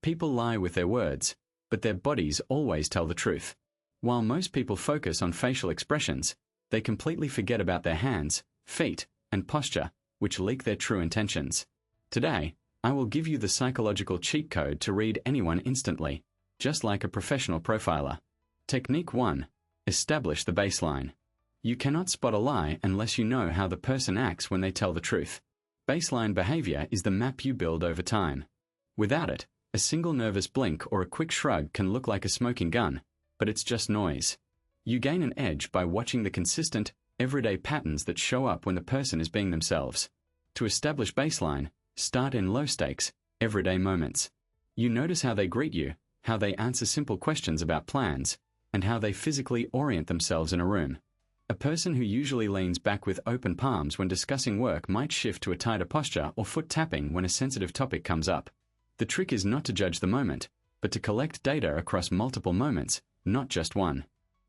People lie with their words, but their bodies always tell the truth. While most people focus on facial expressions, they completely forget about their hands, feet, and posture, which leak their true intentions. Today, I will give you the psychological cheat code to read anyone instantly, just like a professional profiler. Technique 1. Establish the baseline. You cannot spot a lie unless you know how the person acts when they tell the truth. Baseline behavior is the map you build over time. Without it, a single nervous blink or a quick shrug can look like a smoking gun, but it's just noise. You gain an edge by watching the consistent, everyday patterns that show up when the person is being themselves. To establish baseline, start in low-stakes, everyday moments. You notice how they greet you, how they answer simple questions about plans, and how they physically orient themselves in a room. A person who usually leans back with open palms when discussing work might shift to a tighter posture or foot tapping when a sensitive topic comes up. The trick is not to judge the moment, but to collect data across multiple moments, not just one.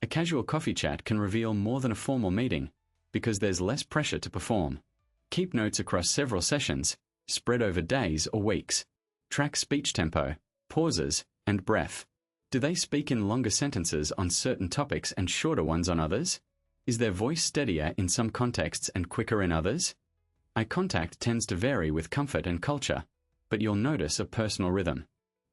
A casual coffee chat can reveal more than a formal meeting, because there's less pressure to perform. Keep notes across several sessions, spread over days or weeks. Track speech tempo, pauses, and breath. Do they speak in longer sentences on certain topics and shorter ones on others? Is their voice steadier in some contexts and quicker in others? Eye contact tends to vary with comfort and culture, but you'll notice a personal rhythm.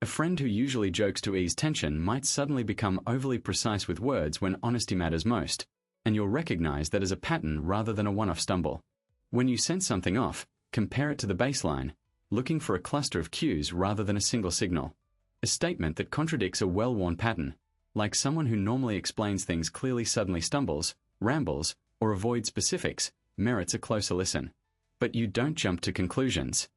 A friend who usually jokes to ease tension might suddenly become overly precise with words when honesty matters most, and you'll recognize that as a pattern rather than a one-off stumble. When you sense something off, compare it to the baseline, looking for a cluster of cues rather than a single signal. A statement that contradicts a well-worn pattern, like someone who normally explains things clearly suddenly stumbles, rambles, or avoids specifics, merits a closer listen. But you don't jump to conclusions.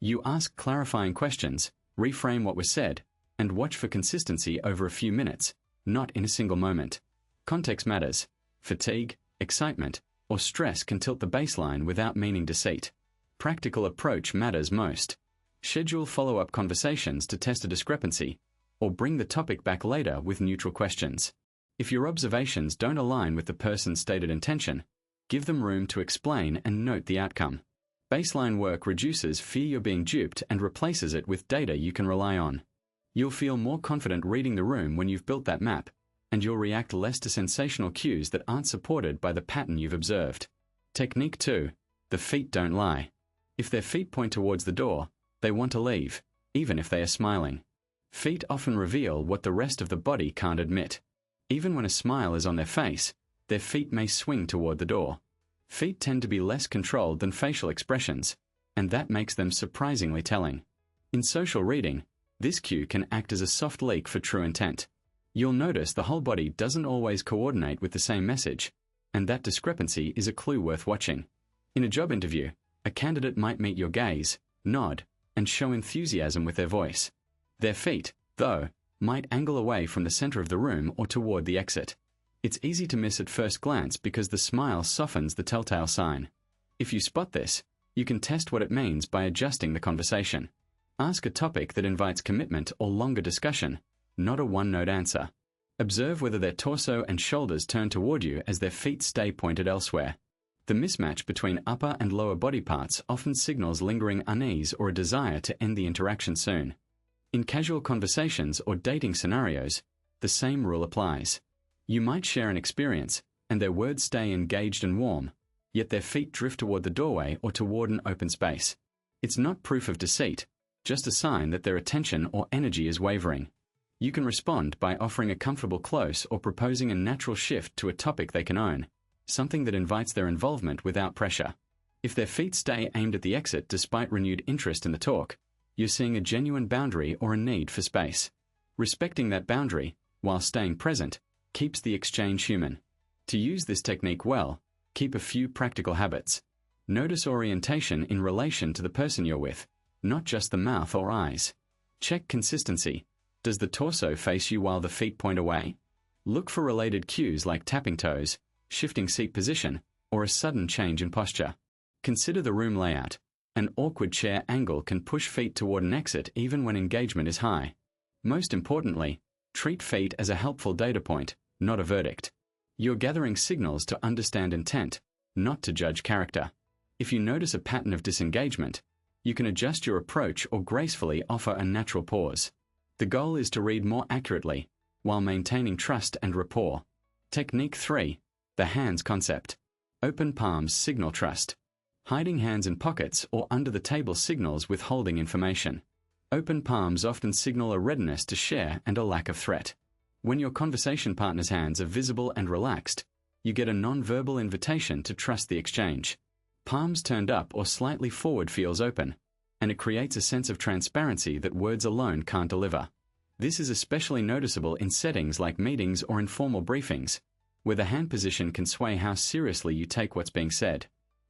You ask clarifying questions, reframe what was said, and watch for consistency over a few minutes, not in a single moment. Context matters. Fatigue, excitement, or stress can tilt the baseline without meaning deceit. Practical approach matters most. Schedule follow-up conversations to test a discrepancy, or bring the topic back later with neutral questions. If your observations don't align with the person's stated intention, give them room to explain and note the outcome. Baseline work reduces fear you're being duped and replaces it with data you can rely on. You'll feel more confident reading the room when you've built that map, and you'll react less to sensational cues that aren't supported by the pattern you've observed. Technique 2. The feet don't lie. If their feet point towards the door, they want to leave, even if they are smiling. Feet often reveal what the rest of the body can't admit. Even when a smile is on their face, their feet may swing toward the door. Feet tend to be less controlled than facial expressions, and that makes them surprisingly telling. In social reading, this cue can act as a soft leak for true intent. You'll notice the whole body doesn't always coordinate with the same message, and that discrepancy is a clue worth watching. In a job interview, a candidate might meet your gaze, nod, and show enthusiasm with their voice. Their feet, though, might angle away from the center of the room or toward the exit. It's easy to miss at first glance because the smile softens the telltale sign. If you spot this, you can test what it means by adjusting the conversation. Ask a topic that invites commitment or longer discussion, not a one-note answer. Observe whether their torso and shoulders turn toward you as their feet stay pointed elsewhere. The mismatch between upper and lower body parts often signals lingering unease or a desire to end the interaction soon. In casual conversations or dating scenarios, the same rule applies. You might share an experience, and their words stay engaged and warm, yet their feet drift toward the doorway or toward an open space. It's not proof of deceit, just a sign that their attention or energy is wavering. You can respond by offering a comfortable close or proposing a natural shift to a topic they can own, something that invites their involvement without pressure. If their feet stay aimed at the exit despite renewed interest in the talk, you're seeing a genuine boundary or a need for space. Respecting that boundary, while staying present, keeps the exchange human. To use this technique well, keep a few practical habits. Notice orientation in relation to the person you're with, not just the mouth or eyes. Check consistency. Does the torso face you while the feet point away? Look for related cues like tapping toes, shifting seat position, or a sudden change in posture. Consider the room layout. An awkward chair angle can push feet toward an exit even when engagement is high. Most importantly, treat feet as a helpful data point, not a verdict. You're gathering signals to understand intent, not to judge character. If you notice a pattern of disengagement, you can adjust your approach or gracefully offer a natural pause. The goal is to read more accurately, while maintaining trust and rapport. Technique 3. The hands concept. Open palms signal trust. Hiding hands in pockets or under the table signals withholding information. Open palms often signal a readiness to share and a lack of threat. When your conversation partner's hands are visible and relaxed, you get a non-verbal invitation to trust the exchange. Palms turned up or slightly forward feels open, and it creates a sense of transparency that words alone can't deliver. This is especially noticeable in settings like meetings or informal briefings, where the hand position can sway how seriously you take what's being said.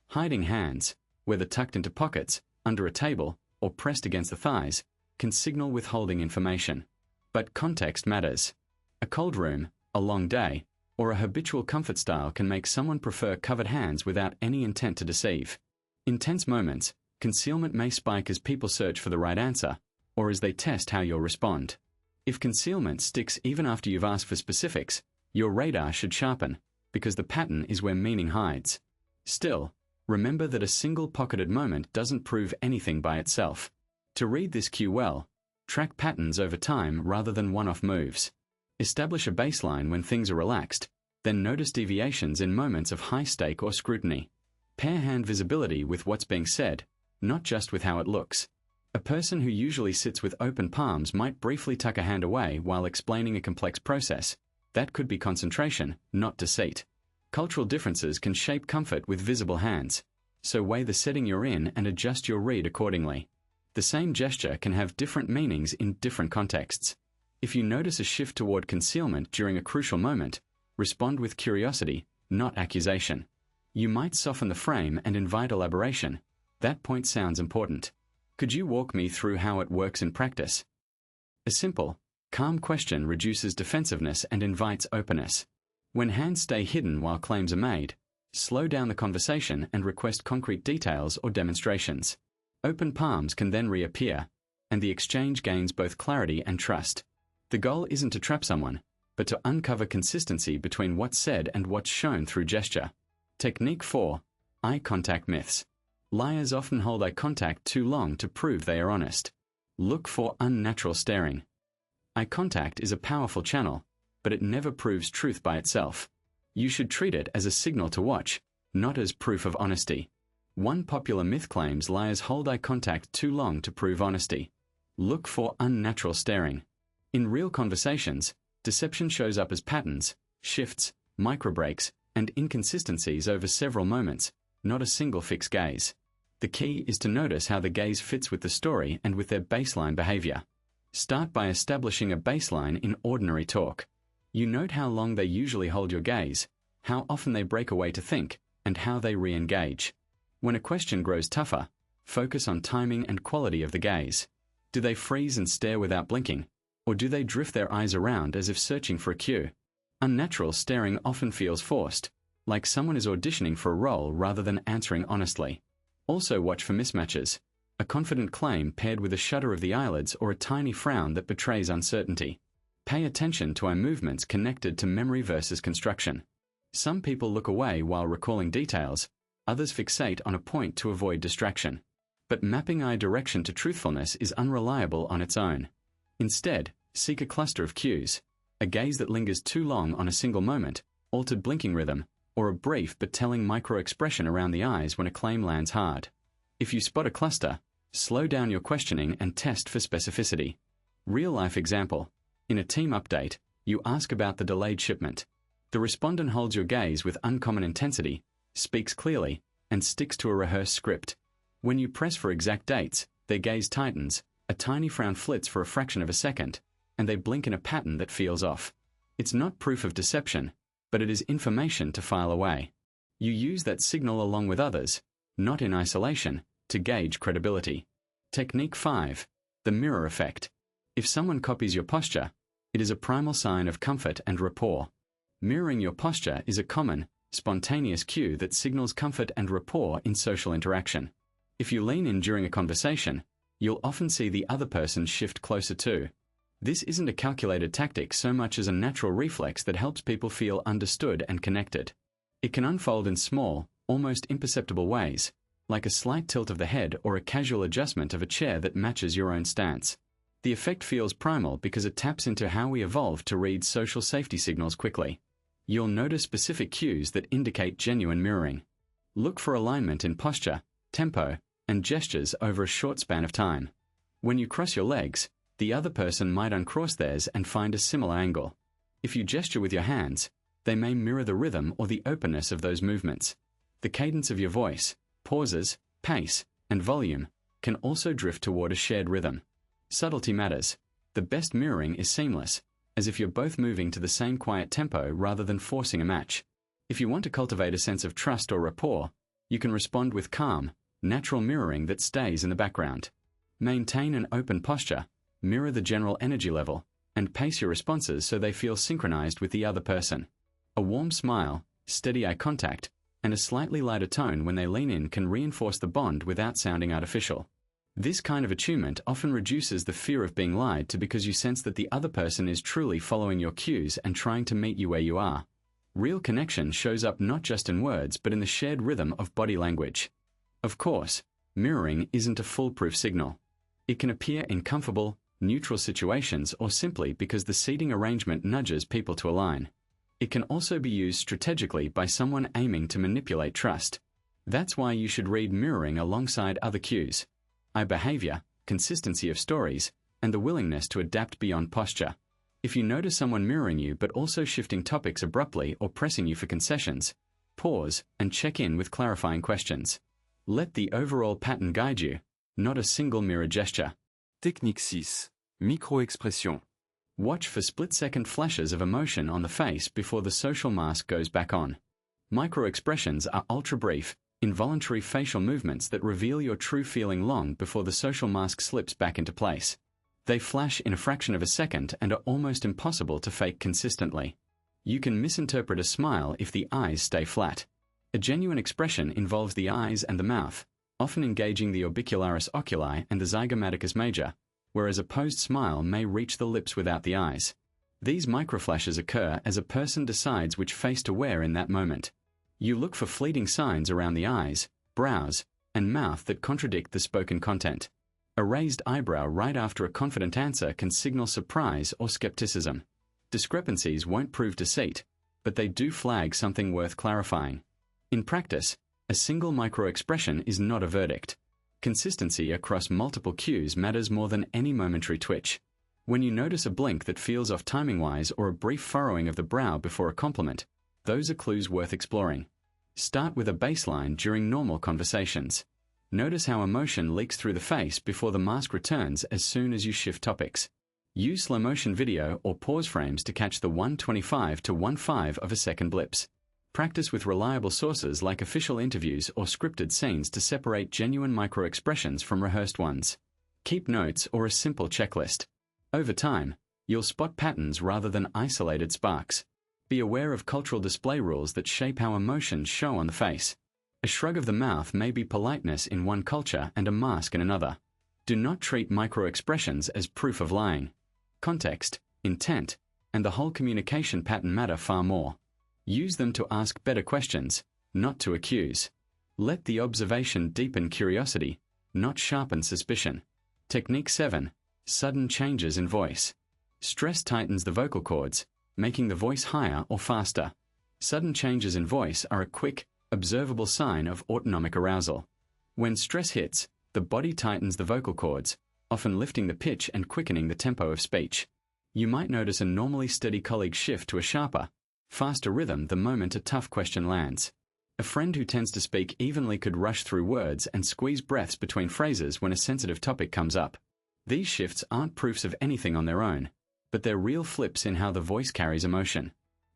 Hiding hands, whether tucked into pockets, under a table, or pressed against the thighs, can signal withholding information. But context matters. A cold room, a long day, or a habitual comfort style can make someone prefer covered hands without any intent to deceive. In tense moments, concealment may spike as people search for the right answer, or as they test how you'll respond. If concealment sticks even after you've asked for specifics, your radar should sharpen, because the pattern is where meaning hides. Still, remember that a single pocketed moment doesn't prove anything by itself. To read this cue well, track patterns over time rather than one-off moves. Establish a baseline when things are relaxed, then notice deviations in moments of high stake or scrutiny. Pair hand visibility with what's being said, not just with how it looks. A person who usually sits with open palms might briefly tuck a hand away while explaining a complex process. That could be concentration, not deceit. Cultural differences can shape comfort with visible hands, so weigh the setting you're in and adjust your read accordingly. The same gesture can have different meanings in different contexts. If you notice a shift toward concealment during a crucial moment, respond with curiosity, not accusation. You might soften the frame and invite elaboration. That point sounds important. Could you walk me through how it works in practice? A simple, calm question reduces defensiveness and invites openness. When hands stay hidden while claims are made, slow down the conversation and request concrete details or demonstrations. Open palms can then reappear, and the exchange gains both clarity and trust. The goal isn't to trap someone, but to uncover consistency between what's said and what's shown through gesture. Technique 4. Eye contact myths. Liars often hold eye contact too long to prove they are honest. Look for unnatural staring. Eye contact is a powerful channel, but it never proves truth by itself. You should treat it as a signal to watch, not as proof of honesty. One popular myth claims liars hold eye contact too long to prove honesty. Look for unnatural staring. In real conversations, deception shows up as patterns, shifts, microbreaks, and inconsistencies over several moments, not a single fixed gaze. The key is to notice how the gaze fits with the story and with their baseline behavior. Start by establishing a baseline in ordinary talk. You note how long they usually hold your gaze, how often they break away to think, and how they re-engage. When a question grows tougher, focus on timing and quality of the gaze. Do they freeze and stare without blinking? Or do they drift their eyes around as if searching for a cue? Unnatural staring often feels forced, like someone is auditioning for a role rather than answering honestly. Also watch for mismatches, a confident claim paired with a shudder of the eyelids or a tiny frown that betrays uncertainty. Pay attention to eye movements connected to memory versus construction. Some people look away while recalling details, others fixate on a point to avoid distraction. But mapping eye direction to truthfulness is unreliable on its own. Instead, seek a cluster of cues, a gaze that lingers too long on a single moment, altered blinking rhythm, or a brief but telling micro-expression around the eyes when a claim lands hard. If you spot a cluster, slow down your questioning and test for specificity. Real-life example. In a team update, you ask about the delayed shipment. The respondent holds your gaze with uncommon intensity, speaks clearly, and sticks to a rehearsed script. When you press for exact dates, their gaze tightens, a tiny frown flits for a fraction of a second, and they blink in a pattern that feels off. It's not proof of deception, but it is information to file away. You use that signal along with others, not in isolation, to gauge credibility. Technique 5. The mirror effect. If someone copies your posture, it is a primal sign of comfort and rapport. Mirroring your posture is a common, spontaneous cue that signals comfort and rapport in social interaction. If you lean in during a conversation, you'll often see the other person shift closer too. This isn't a calculated tactic so much as a natural reflex that helps people feel understood and connected. It can unfold in small, almost imperceptible ways, like a slight tilt of the head or a casual adjustment of a chair that matches your own stance. The effect feels primal because it taps into how we evolved to read social safety signals quickly. You'll notice specific cues that indicate genuine mirroring. Look for alignment in posture, tempo, and gestures over a short span of time. When you cross your legs, the other person might uncross theirs and find a similar angle. If you gesture with your hands, they may mirror the rhythm or the openness of those movements. The cadence of your voice, pauses, pace, and volume can also drift toward a shared rhythm. Subtlety matters. The best mirroring is seamless, as if you're both moving to the same quiet tempo rather than forcing a match. If you want to cultivate a sense of trust or rapport, you can respond with calm, natural mirroring that stays in the background. Maintain an open posture, mirror the general energy level, and pace your responses so they feel synchronized with the other person. A warm smile, steady eye contact, and a slightly lighter tone when they lean in can reinforce the bond without sounding artificial. This kind of attunement often reduces the fear of being lied to because you sense that the other person is truly following your cues and trying to meet you where you are. Real connection shows up not just in words but in the shared rhythm of body language. Of course, mirroring isn't a foolproof signal. It can appear in comfortable, neutral situations or simply because the seating arrangement nudges people to align. It can also be used strategically by someone aiming to manipulate trust. That's why you should read mirroring alongside other cues: eye behavior, consistency of stories, and the willingness to adapt beyond posture. If you notice someone mirroring you but also shifting topics abruptly or pressing you for concessions, pause and check in with clarifying questions. Let the overall pattern guide you, not a single mirror gesture. Technique 6. Micro-expression. Watch for split-second flashes of emotion on the face before the social mask goes back on. Micro-expressions are ultra-brief, involuntary facial movements that reveal your true feeling long before the social mask slips back into place. They flash in a fraction of a second and are almost impossible to fake consistently. You can misinterpret a smile if the eyes stay flat. A genuine expression involves the eyes and the mouth, often engaging the orbicularis oculi and the zygomaticus major, whereas a posed smile may reach the lips without the eyes. These microflashes occur as a person decides which face to wear in that moment. You look for fleeting signs around the eyes, brows, and mouth that contradict the spoken content. A raised eyebrow right after a confident answer can signal surprise or skepticism. Discrepancies won't prove deceit, but they do flag something worth clarifying. In practice, a single micro-expression is not a verdict. Consistency across multiple cues matters more than any momentary twitch. When you notice a blink that feels off timing-wise or a brief furrowing of the brow before a compliment, those are clues worth exploring. Start with a baseline during normal conversations. Notice how emotion leaks through the face before the mask returns as soon as you shift topics. Use slow-motion video or pause frames to catch the 1/25 to 1/5 of a second blips. Practice with reliable sources like official interviews or scripted scenes to separate genuine micro-expressions from rehearsed ones. Keep notes or a simple checklist. Over time, you'll spot patterns rather than isolated sparks. Be aware of cultural display rules that shape how emotions show on the face. A shrug of the mouth may be politeness in one culture and a mask in another. Do not treat micro-expressions as proof of lying. Context, intent, and the whole communication pattern matter far more. Use them to ask better questions, not to accuse. Let the observation deepen curiosity, not sharpen suspicion. Technique 7. Sudden changes in voice. Stress tightens the vocal cords, making the voice higher or faster. Sudden changes in voice are a quick, observable sign of autonomic arousal. When stress hits, the body tightens the vocal cords, often lifting the pitch and quickening the tempo of speech. You might notice a normally steady colleague shift to a sharper, faster rhythm the moment a tough question lands. A friend who tends to speak evenly could rush through words and squeeze breaths between phrases when a sensitive topic comes up. These shifts aren't proofs of anything on their own, but they're real flips in how the voice carries emotion.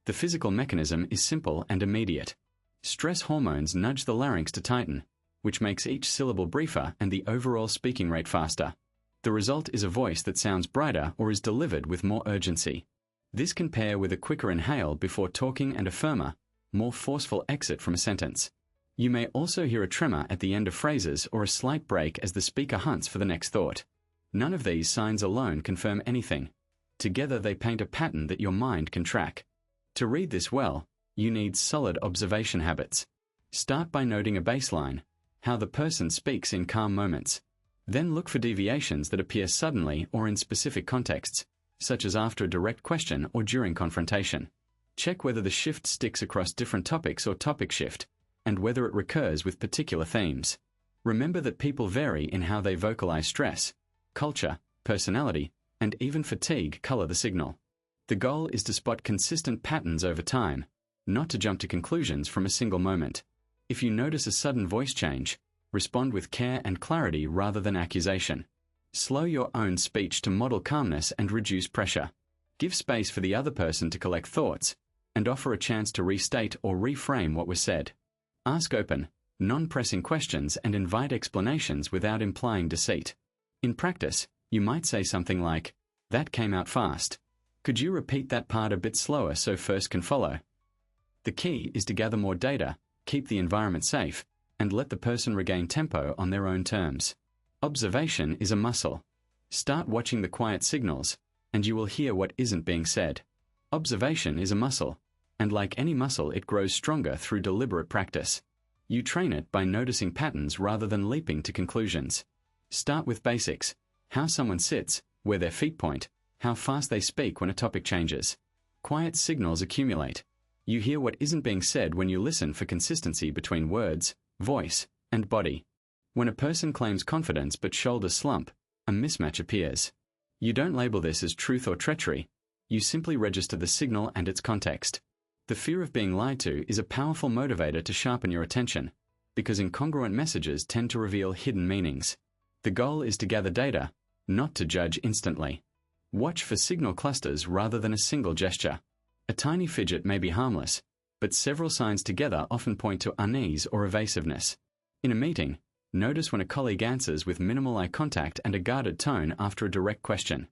The physical mechanism is simple and immediate. Stress hormones nudge the larynx to tighten, which makes each syllable briefer and the overall speaking rate faster. The result is a voice that sounds brighter or is delivered with more urgency. This can pair with a quicker inhale before talking and a firmer, more forceful exit from a sentence. You may also hear a tremor at the end of phrases or a slight break as the speaker hunts for the next thought. None of these signs alone confirm anything. Together they paint a pattern that your mind can track. To read this well, you need solid observation habits. Start by noting a baseline, how the person speaks in calm moments. Then look for deviations that appear suddenly or in specific contexts, such as after a direct question or during confrontation. Check whether the shift sticks across different topics or topic shift, and whether it recurs with particular themes. Remember that people vary in how they vocalize stress, culture, personality, and even fatigue color the signal. The goal is to spot consistent patterns over time, not to jump to conclusions from a single moment. If you notice a sudden voice change, respond with care and clarity rather than accusation. Slow your own speech to model calmness and reduce pressure. Give space for the other person to collect thoughts, and offer a chance to restate or reframe what was said. Ask open, non-pressing questions and invite explanations without implying deceit. In practice, you might say something like, "That came out fast. Could you repeat that part a bit slower so first can follow?" The key is to gather more data, keep the environment safe, and let the person regain tempo on their own terms. Observation is a muscle. Start watching the quiet signals, and you will hear what isn't being said. Observation is a muscle, and like any muscle, it grows stronger through deliberate practice. You train it by noticing patterns rather than leaping to conclusions. Start with basics: how someone sits, where their feet point, how fast they speak when a topic changes. Quiet signals accumulate. You hear what isn't being said when you listen for consistency between words, voice, and body. When a person claims confidence but shoulders slump, a mismatch appears. You don't label this as truth or treachery. You simply register the signal and its context. The fear of being lied to is a powerful motivator to sharpen your attention, because incongruent messages tend to reveal hidden meanings. The goal is to gather data, not to judge instantly. Watch for signal clusters rather than a single gesture. A tiny fidget may be harmless, but several signs together often point to unease or evasiveness. In a meeting, notice when a colleague answers with minimal eye contact and a guarded tone after a direct question.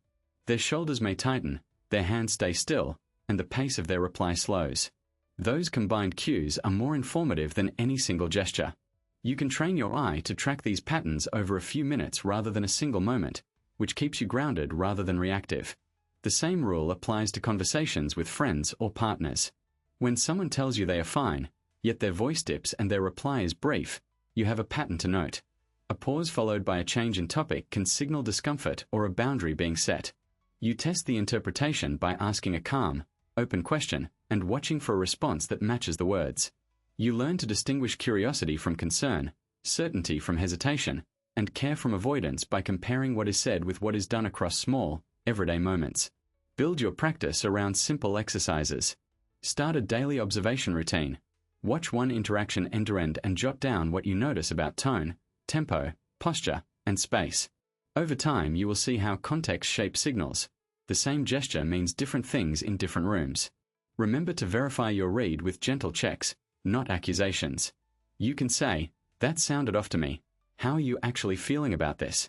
Their shoulders may tighten, their hands stay still, and the pace of their reply slows. Those combined cues are more informative than any single gesture. You can train your eye to track these patterns over a few minutes rather than a single moment, which keeps you grounded rather than reactive. The same rule applies to conversations with friends or partners. When someone tells you they are fine, yet their voice dips and their reply is brief, you have a pattern to note. A pause followed by a change in topic can signal discomfort or a boundary being set. You test the interpretation by asking a calm, open question and watching for a response that matches the words. You learn to distinguish curiosity from concern, certainty from hesitation, and care from avoidance by comparing what is said with what is done across small, everyday moments. Build your practice around simple exercises. Start a daily observation routine. Watch one interaction end-to-end and jot down what you notice about tone, tempo, posture, and space. Over time, you will see how context shapes signals. The same gesture means different things in different rooms. Remember to verify your read with gentle checks, not accusations. You can say, "That sounded off to me. How are you actually feeling about this?"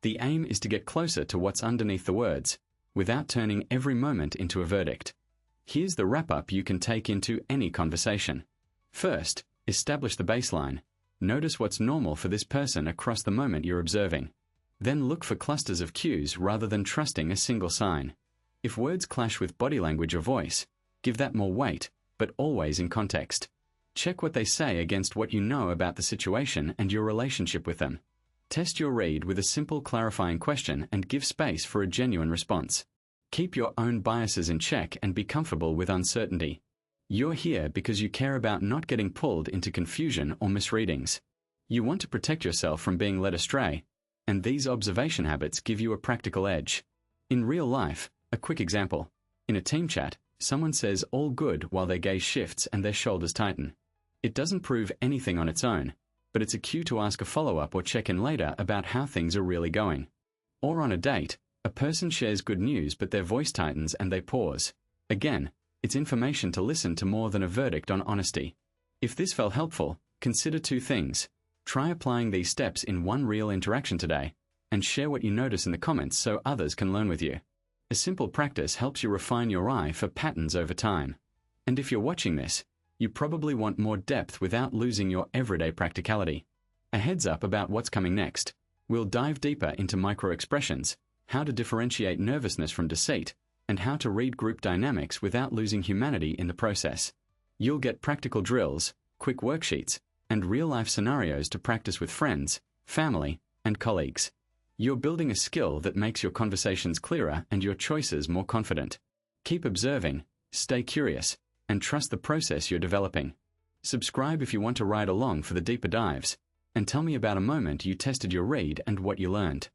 The aim is to get closer to what's underneath the words, without turning every moment into a verdict. Here's the wrap-up you can take into any conversation. First, establish the baseline. Notice what's normal for this person across the moment you're observing. Then look for clusters of cues rather than trusting a single sign. If words clash with body language or voice, give that more weight, but always in context. Check what they say against what you know about the situation and your relationship with them. Test your read with a simple clarifying question and give space for a genuine response. Keep your own biases in check and be comfortable with uncertainty. You're here because you care about not getting pulled into confusion or misreadings. You want to protect yourself from being led astray, and these observation habits give you a practical edge. In real life, a quick example. In a team chat, someone says all good while their gaze shifts and their shoulders tighten. It doesn't prove anything on its own, but it's a cue to ask a follow-up or check in later about how things are really going. Or on a date, a person shares good news but their voice tightens and they pause. Again, it's information to listen to more than a verdict on honesty. If this felt helpful, consider two things. Try applying these steps in one real interaction today, and share what you notice in the comments so others can learn with you. A simple practice helps you refine your eye for patterns over time. And if you're watching this, you probably want more depth without losing your everyday practicality. A heads up about what's coming next. We'll dive deeper into micro-expressions, how to differentiate nervousness from deceit, and how to read group dynamics without losing humanity in the process. You'll get practical drills, quick worksheets, and real-life scenarios to practice with friends, family, and colleagues. You're building a skill that makes your conversations clearer and your choices more confident. Keep observing, stay curious, and trust the process you're developing. Subscribe if you want to ride along for the deeper dives, and tell me about a moment you tested your read and what you learned.